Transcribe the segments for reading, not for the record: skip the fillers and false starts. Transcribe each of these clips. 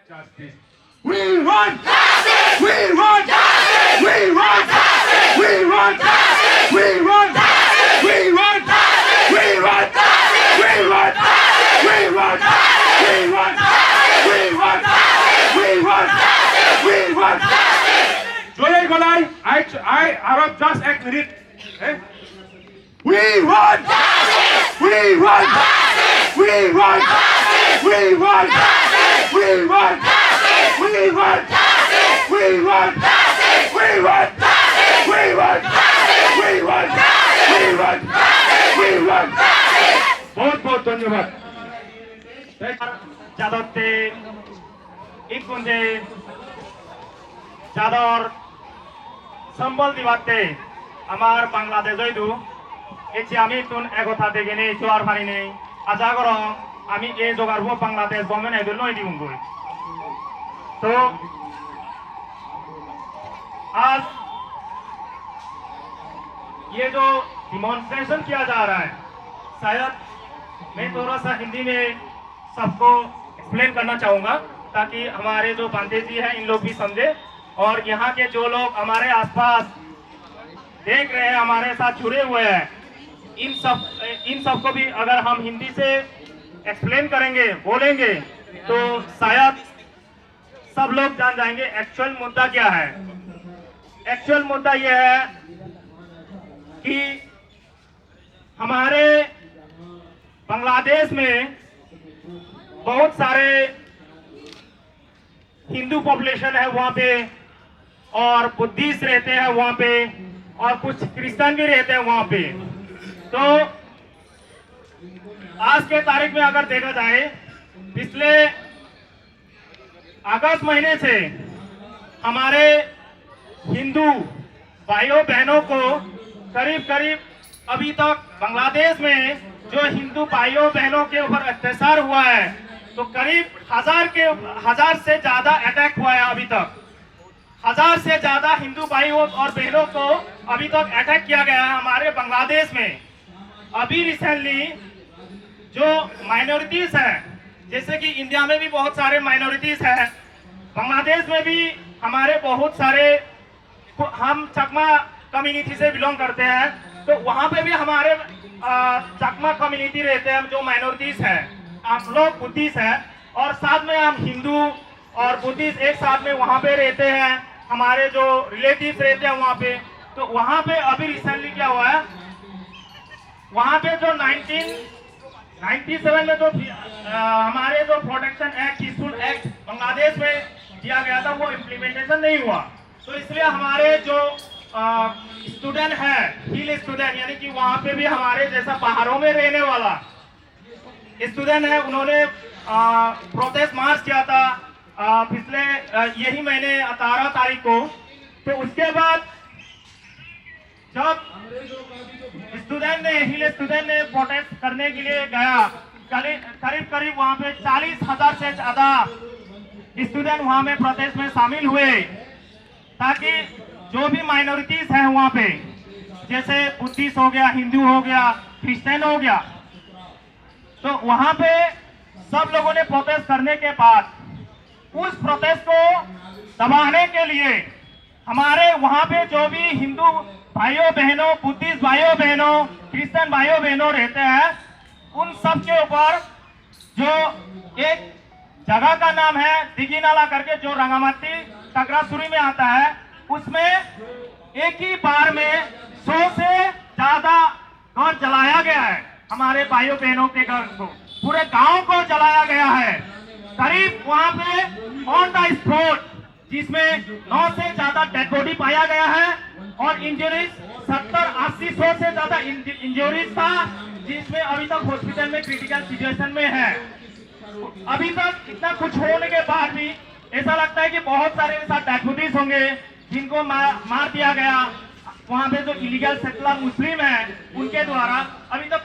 justice. We want justice. We want justice. We want justice. We want justice. We want justice. We want justice. We want justice. We want justice. We want justice. We want justice. We want justice. We want justice. We want justice. Joy Golai, Arab just act with it. We want justice. We want justice. We want justice. We want justice. We want justice. We want justice. We want justice. We want justice. We want justice. We want justice. We want justice. We want justice. बहुत बहुत धन्यवाद। जादवते इकुंजे जादर संबल दिवाते আমার বাংলাদেশ হইদু এটি আমি তুন একথা দেখে নেই চোয়ার পানি নেই আজাগর আমি এই জোগাড়ব বাংলাদেশ গভর্নমেন্ট আইদুল নই দিউম গই तो आज ये जो डिमॉन्स्ट्रेशन किया जा रहा है शायद मैं थोड़ा सा हिंदी में सबको एक्सप्लेन करना चाहूंगा ताकि हमारे जो बांधे जी हैं इन लोग भी समझे और यहाँ के जो लोग हमारे आसपास देख रहे हैं हमारे साथ जुड़े हुए हैं इन सबको भी अगर हम हिंदी से एक्सप्लेन करेंगे बोलेंगे तो शायद सब लोग जान जाएंगे एक्चुअल मुद्दा क्या है। एक्चुअल मुद्दा यह है कि हमारे बांग्लादेश में बहुत सारे हिंदू पॉपुलेशन है वहाँ पे और बुद्धिस्ट रहते हैं वहाँ पे और कुछ क्रिश्चियन भी रहते हैं वहाँ पे। तो आज के तारीख में अगर देखा जाए पिछले अगस्त महीने से हमारे हिंदू भाइयों बहनों को करीब करीब अभी तक बांग्लादेश में जो हिंदू भाइयों बहनों के ऊपर अत्याचार हुआ है तो करीब 1000 से ज्यादा अटैक हुआ है। अभी तक 1000 से ज्यादा हिंदू भाइयों और बहनों को अभी तक अटैक किया गया है हमारे बांग्लादेश में। अभी रिसेंटली जो माइनॉरिटीज है जैसे कि इंडिया में भी बहुत सारे माइनॉरिटीज हैं बांग्लादेश में भी हमारे बहुत सारे हम चकमा कम्युनिटी से बिलोंग करते हैं तो वहाँ पे भी हमारे चकमा कम्युनिटी रहते हैं जो माइनॉरिटीज है हम लोग बुद्धिस्ट है और साथ में हम हिंदू और बुद्धिस्ट एक साथ में वहाँ पे रहते हैं हमारे जो रिलेटिव्स रहते हैं वहाँ पे। तो वहाँ पे अभी रिसेंटली क्या हुआ है वहाँ पे जो 1997 में जो हमारे जो protection act peaceful act Bangladesh में दिया गया था वो इम्प्लीमेंटेशन नहीं हुआ तो इसलिए हमारे जो स्टूडेंट है हिल स्टूडेंट यानी कि वहाँ पे भी हमारे जैसा पहाड़ों में रहने वाला स्टूडेंट है उन्होंने प्रोटेस्ट मार्च किया था पिछले यही महीने 18 तारीख को। तो उसके बाद जब हिल स्टूडेंट ने प्रोटेस्ट करने के लिए गया करीब वहाँ पे 40,000 से ज्यादा स्टूडेंट वहाँ में प्रोटेस्ट में शामिल हुए ताकि जो भी माइनॉरिटीज हैं वहाँ पे जैसे बुद्धिस्ट हो गया हिंदू हो गया क्रिश्चियन हो गया तो वहाँ पे सब लोगों ने प्रोटेस्ट करने के बाद उस प्रोटेस्ट को दबाने के लिए हमारे वहाँ पे जो भी हिंदू भाइयों बहनों बुद्धिस्ट भाइयों बहनों क्रिश्चियन भाइयों बहनों रहते हैं उन सब के ऊपर जो एक जगह का नाम है दिघी नाला करके जो रंगामती तगरासुरी में आता है उसमें एक ही बार में 100 से ज्यादा घर जलाया गया है हमारे भाइयों बहनों के घर को पूरे गांव को जलाया गया है करीब वहां पे ऑन द स्पॉट जिसमें 9 से ज्यादा डेड बॉडी पाया गया है और इंजरीज 70-80 से ज्यादा इंजरीज था जिसमें अभी तक हॉस्पिटल में क्रिटिकल सिचुएशन में है। अभी तक इतना कुछ होने के बाद भी ऐसा लगता है कि बहुत सारे ऐसा डेड बॉडीज होंगे जिनको मार दिया गया वहां पे जो इलीगल सेटलर मुस्लिम है उनके द्वारा अभी तक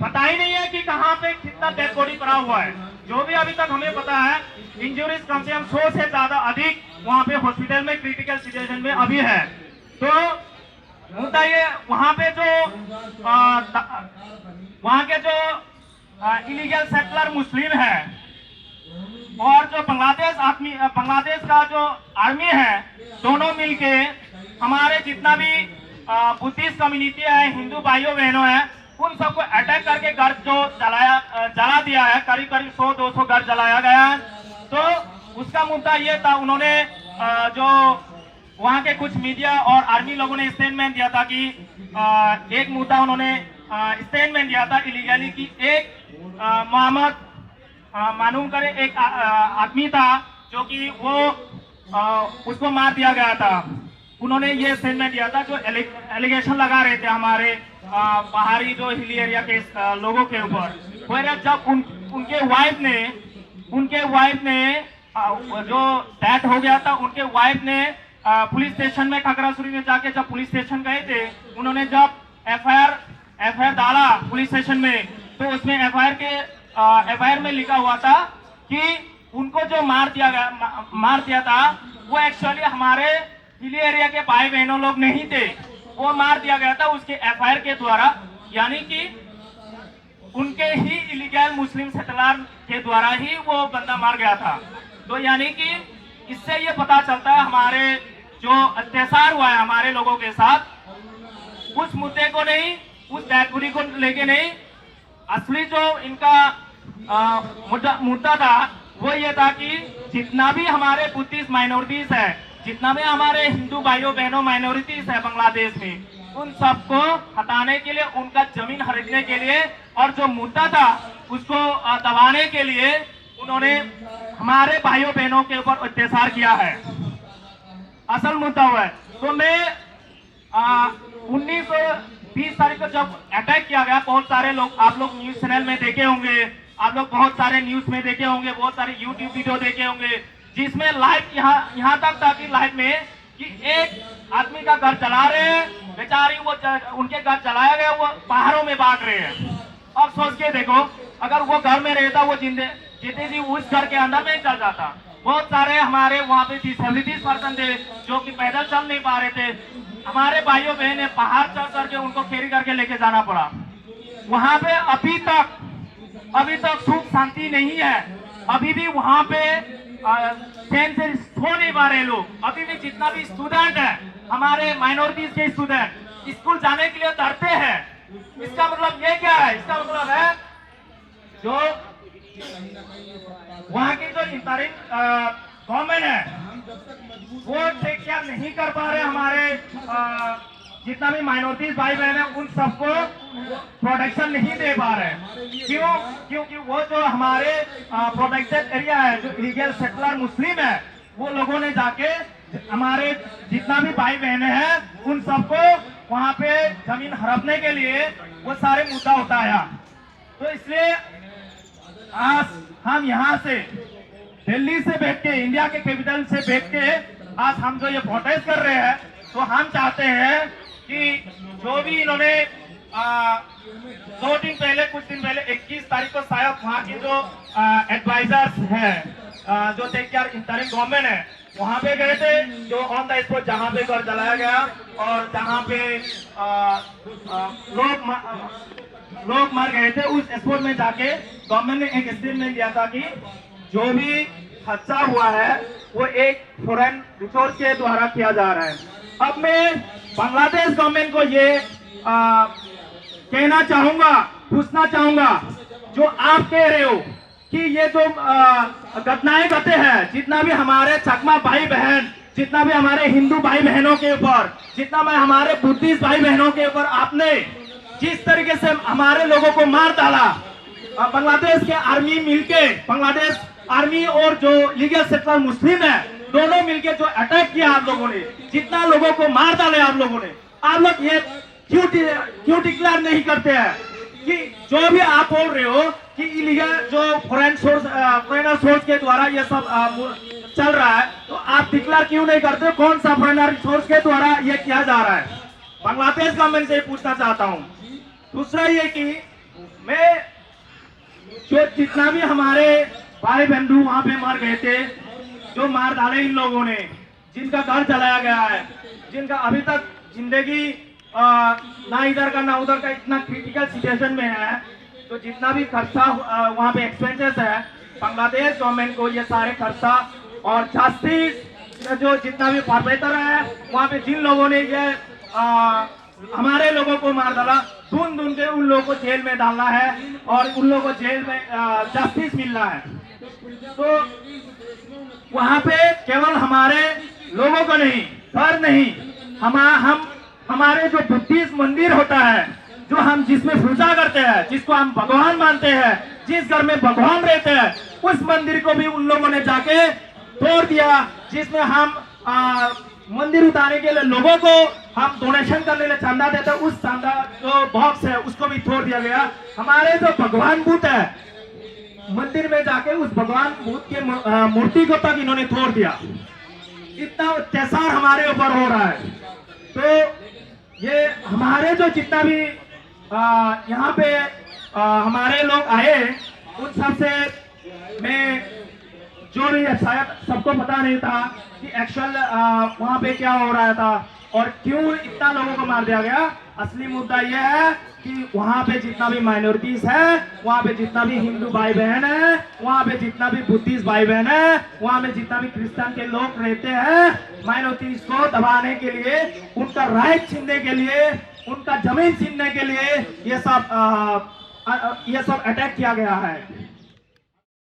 पता ही नहीं है कि कहां पे कितना डेड बॉडी पड़ा हुआ है। जो भी अभी तक हमें पता है इंजरीज कम से कम 100 से ज्यादा अधिक वहां पे हॉस्पिटल में क्रिटिकल सिचुएशन में अभी है। तो मुद्दा ये वहां पे जो वहां के जो इलीगल सेटलर मुस्लिम है और जो बांग्लादेश आर्मी है, दोनों मिलके हमारे जितना भी बुद्धिस्ट कम्युनिटी है, हिंदू भाइयों बहनों है, उन सबको अटैक करके घर जो जला दिया है। करीब करीब 100-200 घर जलाया गया है। तो उसका मुद्दा ये था, उन्होंने जो वहाँ के कुछ मीडिया और आर्मी लोगों ने स्टेटमेंट दिया था कि एक मुद्दा उन्होंने स्टेटमेंट दिया था इलीगली कि एक मोहम्मद मालूम करे एक आदमी था जो कि वो उसको मार दिया गया था। उन्होंने ये स्टेटमेंट दिया था जो एलिगेशन लगा रहे थे हमारे पहाड़ी जो हिली एरिया के लोगों के ऊपर। जब उनके वाइफ ने जो डेथ हो गया था, उनके वाइफ ने पुलिस स्टेशन में खगरासुरी में जाके जब पुलिस स्टेशन गए थे, उन्होंने जब एफआईआर डाला पुलिस स्टेशन में, तो उसमें एफआईआर में लिखा हुआ था कि उनको जो मार दिया था वो एक्चुअली हमारे हिली एरिया के भाई बहनों लोग नहीं थे, वो मार दिया गया था उसके एफआईआर के द्वारा, यानी कि उनके ही इलीगल मुस्लिम सेटलर के द्वारा ही वो बंदा मार गया था। तो यानी कि इससे ये पता चलता है हमारे जो अत्याचार हुआ है हमारे लोगों के साथ, उस मुद्दे को नहीं, उस डेडबॉडी को लेके नहीं, असली जो इनका मुद्दा था वो ये था कि जितना भी हमारे बुद्धिस्ट माइनॉरिटीज है, जितना भी हमारे हिंदू भाइयों बहनों माइनॉरिटीज है बांग्लादेश में, उन सबको हटाने के लिए, उनका जमीन खरीदने के लिए और जो मुद्दा था उसको दबाने के लिए उन्होंने हमारे भाइयों बहनों के ऊपर अत्याचार किया है। असल मुद्दा हुआ है। तो मैं 19-20 तारीख को जब अटैक किया गया, बहुत सारे लोग, आप लोग न्यूज चैनल में देखे होंगे, आप लोग बहुत सारे न्यूज में देखे होंगे, बहुत सारे यूट्यूब वीडियो देखे होंगे, जिसमें लाइव यहाँ तक था कि लाइव में कि एक आदमी का घर जला रहे हैं, बेचारी वो उनके घर जलाया गया, वो पहाड़ों में भाग रहे हैं। अब सोच के देखो, अगर वो घर में रहता, वो जिंदे जी उस घर के अंदर में चल जाता। बहुत सारे हमारे वहाँ पे 30-70 पर्सन थे जो कि पैदल चल नहीं पा रहे थे। हमारे भाइयों बहन ने पहाड़ चढ़ करके उनको कैरी करके लेके जाना पड़ा। वहाँ पे अभी तक सुख शांति नहीं है। अभी भी वहाँ पे चैन से सो नहीं पा रहे लोग। अभी भी जितना भी स्टूडेंट है, हमारे माइनॉरिटीज के स्टूडेंट स्कूल जाने के लिए डरते हैं। इसका मतलब ये क्या है? इसका मतलब है जो वहाँ की जो इंटरिम गवर्नमेंट है वो टेक केयर नहीं कर पा रहे। हमारे जितना भी माइनॉरिटीज भाई बहन है उन सबको प्रोटेक्शन नहीं दे पा रहे। क्यों? क्योंकि वो जो हमारे प्रोटेक्टेड एरिया है, जो इलीगल सेटलर मुस्लिम है, वो लोगों ने जाके हमारे जितना भी भाई बहने हैं उन सबको वहाँ पे जमीन हड़पने के लिए वो सारे मुद्दा उठाया। तो इसलिए आज हम यहाँ से दिल्ली से बैठ के, इंडिया के कैपिटल से बैठ के आज हम जो ये प्रोटेस्ट कर रहे हैं, तो हम चाहते हैं कि जो भी इन्होंने 2 दिन पहले, कुछ दिन पहले 21 तारीख को शायद वहाँ के जो एडवाइजर्स हैं, जो टेक केयर इंटरिम गवर्नमेंट है, वहाँ पे गए थे, जो ऑन द स्पॉट जहाँ पे घर जलाया गया और जहाँ पे लोग मर गए थे, उस स्पॉट में जाके गवर्नमेंट ने एक स्टेटमेंट दिया था कि जो भी खर्चा हुआ है वो एक फॉरेन रिसोर्स के द्वारा किया जा रहा है। अब मैं बांग्लादेश गवर्नमेंट को ये कहना चाहूंगा, पूछना चाहूंगा, जो आप कह रहे हो कि ये जो घटनाएं घटे हैं, जितना भी हमारे चकमा भाई बहन, जितना भी हमारे हिंदू भाई बहनों के ऊपर, जितना भी हमारे बुद्धिस्ट भाई बहनों के ऊपर आपने जिस तरीके से हमारे लोगों को मार डाला, बांग्लादेश के आर्मी मिलके, बांग्लादेश आर्मी और जो लीगल सेटलर मुस्लिम है, दोनों मिलके जो अटैक किया आप लोगों ने, जितना लोगों को मार डाले आप लोगों ने, आप लोग ये क्यों डिक्लेयर नहीं करते हैं कि जो भी आप बोल रहे हो कि इलीगल जो फॉरेनर सोर्स के द्वारा ये सब चल रहा है, तो आप डिक्लेयर क्यों नहीं करते? कौन सा फॉरेनर सोर्स के द्वारा ये किया जा रहा है? बांग्लादेश गवर्नमेंट से पूछना चाहता हूँ। दूसरा ये कि मैं जो जितना भी हमारे भाई बंधु वहां पे मर गए थे, जो मार डाले इन लोगों ने, जिनका घर जलाया गया है, जिनका अभी तक जिंदगी ना इधर का ना उधर का इतना क्रिटिकल सिचुएशन में है, तो जितना भी खर्चा वहां पे एक्सपेंसेस है, बांग्लादेश गवर्नमेंट को ये सारे खर्चा और जस्टिस जो जितना भी परपेटर है वहाँ पे जिन लोगों ने ये हमारे लोगों को मार डाला, ढूंढ ढूंढ के उन लोगों को जेल में डालना है और उन लोगों को जेल में जस्टिस मिलना है। तो वहाँ पे केवल हमारे लोगों को नहीं, पर नहीं, हम हमारे जो बुद्धिस्ट मंदिर होता है, जो हम जिसमें पूजा करते हैं, जिसको हम भगवान मानते हैं, जिस घर में भगवान रहते हैं, उस मंदिर को भी उन लोगों ने जाके तोड़ दिया। जिसमें हम मंदिर उतारने के लिए लोगों को हम डोनेशन करने के लिए चंदा देते हैं, उस चंदा जो बॉक्स है उसको भी तोड़ दिया गया। हमारे जो भगवान बुद्ध है, मंदिर में जाके उस भगवान बुद्ध के मूर्ति को तक इन्होंने तोड़ दिया। इतना अत्याचार हमारे ऊपर हो रहा है। तो ये हमारे जो जितना भी यहाँ पे हमारे लोग आए, उन सबसे मैं जो भी शायद सबको पता नहीं था कि एक्चुअल वहाँ पे क्या हो रहा था और क्यों इतना लोगों को मार दिया गया। असली मुद्दा यह है कि वहाँ पे जितना भी माइनॉरिटीज है, वहाँ पे जितना भी हिंदू भाई बहन है, वहाँ पे जितना भी बुद्धिस्ट भाई बहन है, वहाँ में जितना भी क्रिश्चियन के लोग रहते हैं, माइनॉरिटीज को दबाने के लिए, उनका राइट छीनने के लिए, उनका जमीन छीनने के लिए ये सब अटैक किया गया है।